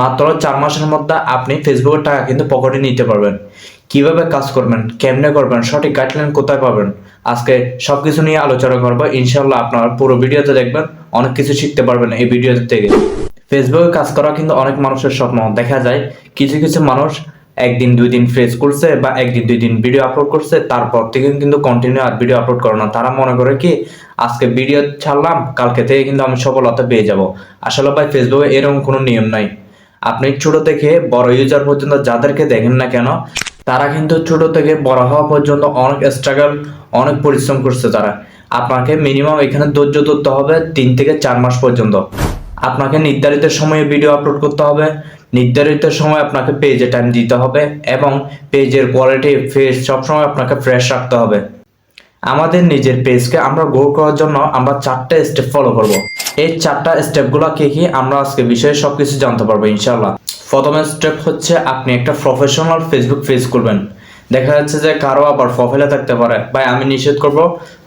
মাত্র 4 মাসের মধ্যে আপনি ফেসবুকের টাকা কিন্তু পকেটে নিতে পারবেন। কিভাবে কাজ করবেন, কেমনে করবেন, সঠিক গাইডলাইন কোথায় পাবেন, আজকে সবকিছু নিয়ে আলোচনা করবো। ইনশাল্লাহ আপনারা পুরো ভিডিওতে দেখবেন, অনেক কিছু শিখতে পারবেন এই ভিডিও থেকে। ফেসবুকে কাজ করা কিন্তু অনেক মানুষের স্বপ্ন। দেখা যায় কিছু কিছু মানুষ একদিন 2 দিন ফেস করছে বা একদিন 2 দিন ভিডিও আপলোড করছে, তারপর থেকে কিন্তু কন্টিনিউ আর ভিডিও আপলোড করে না। তারা মনে করে কি আজকে ভিডিও ছাড়লাম, কালকে থেকে কিন্তু আমি সফলতা পেয়ে যাব। আসলে ভাই ফেসবুকে এরকম কোনো নিয়ম নাই। আপনি ছোট থেকে বড় ইউজার পর্যন্ত যাদেরকে দেখেন না কেন, তারা কিন্তু ছোট থেকে বড় হওয়া পর্যন্ত অনেক স্ট্রাগল, অনেক পরিশ্রম করছে তারা। আপনাকে মিনিমাম এখানে ধৈর্য ধরতে হবে 3 থেকে 4 মাস পর্যন্ত। আপনাকে নির্ধারিত সময়ে ভিডিও আপলোড করতে হবে, নির্ধারিত সময় আপনাকে পেজে টাইম দিতে হবে এবং পেজের কোয়ালিটি ফেস সবসময় আপনাকে ফ্রেশ রাখতে হবে। আমাদের নিজের পেজকে আমরা গ্রো করার জন্য আমরা 4টা স্টেপ ফলো করব। এই 4টা স্টেপগুলো কি আমরা আজকে বিষয়ে সবকিছু জানতে পারবো ইনশাআল্লাহ। প্রথম স্টেপ হচ্ছে আপনি একটা প্রফেশনাল ফেসবুক পেজ করবেন। দেখা যাচ্ছে যে কারো আবার প্রোফাইলে থাকতে পারে, ভাই আমি নিষেধ করব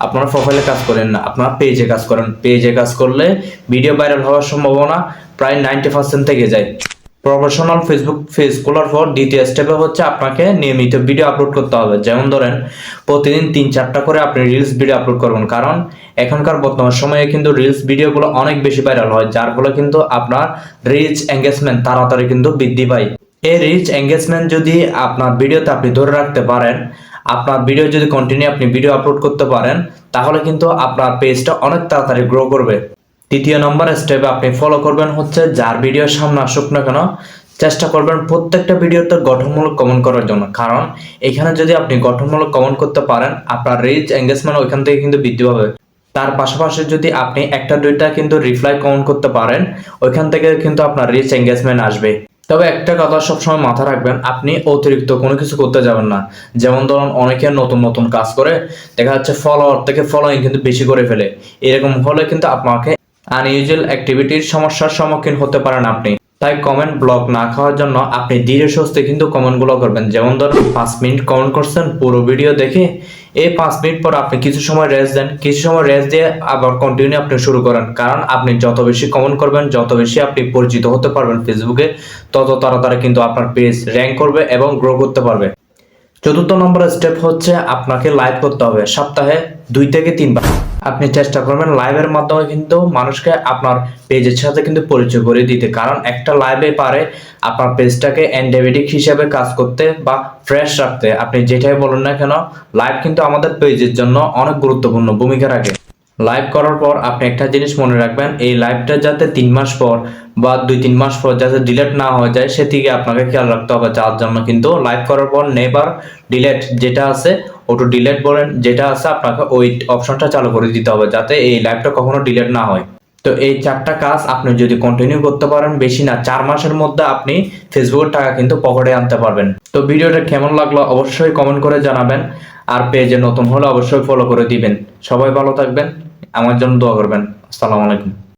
আপনারা প্রোফাইলে কাজ করেন না, আপনারা পেজে কাজ করেন। পেজে কাজ করলে ভিডিও ভাইরাল হওয়ার সম্ভাবনা প্রায় 90% থেকে যায়। প্রফেশনাল ফেসবুক পেজ খোলার পর দ্বিতীয় স্টেপে হচ্ছে আপনাকে নিয়মিত ভিডিও আপলোড করতে হবে। যেমন ধরেন প্রতিদিন 3-4টা করে আপনি রিলস ভিডিও আপলোড করবেন, কারণ এখনকার বর্তমান সময়ে কিন্তু রিলস ভিডিওগুলো অনেক বেশি ভাইরাল হয়, যার ফলে কিন্তু আপনার রিচ এঙ্গেজমেন্ট তাড়াতাড়ি কিন্তু বৃদ্ধি পায়। এই রিচ এঙ্গেজমেন্ট যদি আপনার ভিডিওতে আপনি ধরে রাখতে পারেন, আপনার ভিডিও যদি কন্টিনিউ আপনি ভিডিও আপলোড করতে পারেন, তাহলে কিন্তু আপনার পেজটা অনেক তাড়াতাড়ি গ্রো করবে। তৃতীয় নম্বর স্টেপে আপনি ফলো করবেন হচ্ছে যার ভিডিও সামনে আসুক না কেন চেষ্টা করবেন প্রত্যেকটা ভিডিওতে গঠনমূলক কমেন্ট করার জন্য। কারণ এখানে যদি আপনি গঠনমূলক কমেন্ট করতে পারেন, আপনার রিচ এঙ্গেজমেন্ট ওইখান থেকে কিন্তু বৃদ্ধি পাবে। তার পাশাপাশি যদি আপনি একটা দুইটা কিন্তু রিপ্লাই কমেন্ট করতে পারেন, ওইখান থেকে কিন্তু আপনার রিচ এঙ্গেজমেন্ট আসবে। তবে একটা কথা সবসময় মাথা রাখবেন, আপনি অতিরিক্ত কোনো কিছু করতে যাবেন না। যেমন ধরুন অনেকে নতুন নতুন কাজ করে দেখা যাচ্ছে ফলোয়ার থেকে ফলোয়িং কিন্তু বেশি করে ফেলে। এরকম হলে কিন্তু আপনাকে আনইউজুয়াল অ্যাক্টিভিটির সমস্যার সম্মুখীন হতে পারেন আপনি। তাই কমেন্ট ব্লক না খাওয়ার জন্য আপনি ধীরে সুস্থে কিন্তু কমেন্টগুলো করবেন। যেমন ধরুন 5 মিনিট কমেন্ট করছেন পুরো ভিডিও দেখে, এই 5 মিনিট পর আপনি কিছু সময় রেস্ট দেন, কিছু সময় রেস্ট দিয়ে আবার কন্টিনিউ আপনি শুরু করেন। কারণ আপনি যত বেশি কমেন্ট করবেন, যত বেশি আপনি পরিচিত হতে পারবেন ফেসবুকে, তত তাড়াতাড়ি কিন্তু আপনার পেজ র্যাঙ্ক করবে এবং গ্রো করতে পারবে। চতুর্থ নম্বর স্টেপ হচ্ছে আপনাকে লাইভ করতে হবে সপ্তাহে 2 থেকে 3 বার। আপনি চেষ্টা করবেন লাইভের মাধ্যমে কিন্তু মানুষকে আপনার পেজের সাথে কিন্তু পরিচয় করে দিতে। কারণ একটা লাইভে পারে আপনার পেজটাকে এন্ডেমিটিক হিসেবে কাজ করতে বা ফ্রেশ রাখতে। আপনি যেটাই বলুন না কেন, লাইভ কিন্তু আমাদের পেজের জন্য অনেক গুরুত্বপূর্ণ ভূমিকা রাখে। লাইভ করার পর আপনি একটা জিনিস মনে রাখবেন, এই লাইভটা যাতে 3 মাস পর বা 2-3 মাস পর যাতে ডিলেট না হয়ে যায়, সেদিকে আপনাকে খেয়াল রাখতে হবে। যার জন্য কিন্তু লাইভ করার পর নেভার ডিলেট যেটা আছে, অটো ডিলেট বলেন যেটা আছে, আপনাকে ওই অপশনটা চালু করে দিতে হবে যাতে এই লাইভটা কখনো ডিলেট না হয়। তো এই 4টা কাজ আপনি যদি কন্টিনিউ করতে পারেন, বেশি না 4 মাসের মধ্যে আপনি ফেসবুকের টাকা কিন্তু পকেটে আনতে পারবেন। তো ভিডিওটা কেমন লাগলো অবশ্যই কমেন্ট করে জানাবেন, আর পেজে নতুন হলে অবশ্যই ফলো করে দিবেন। সবাই ভালো থাকবেন, আমার জন্য দোয়া করবেন। আসসালামু আলাইকুম।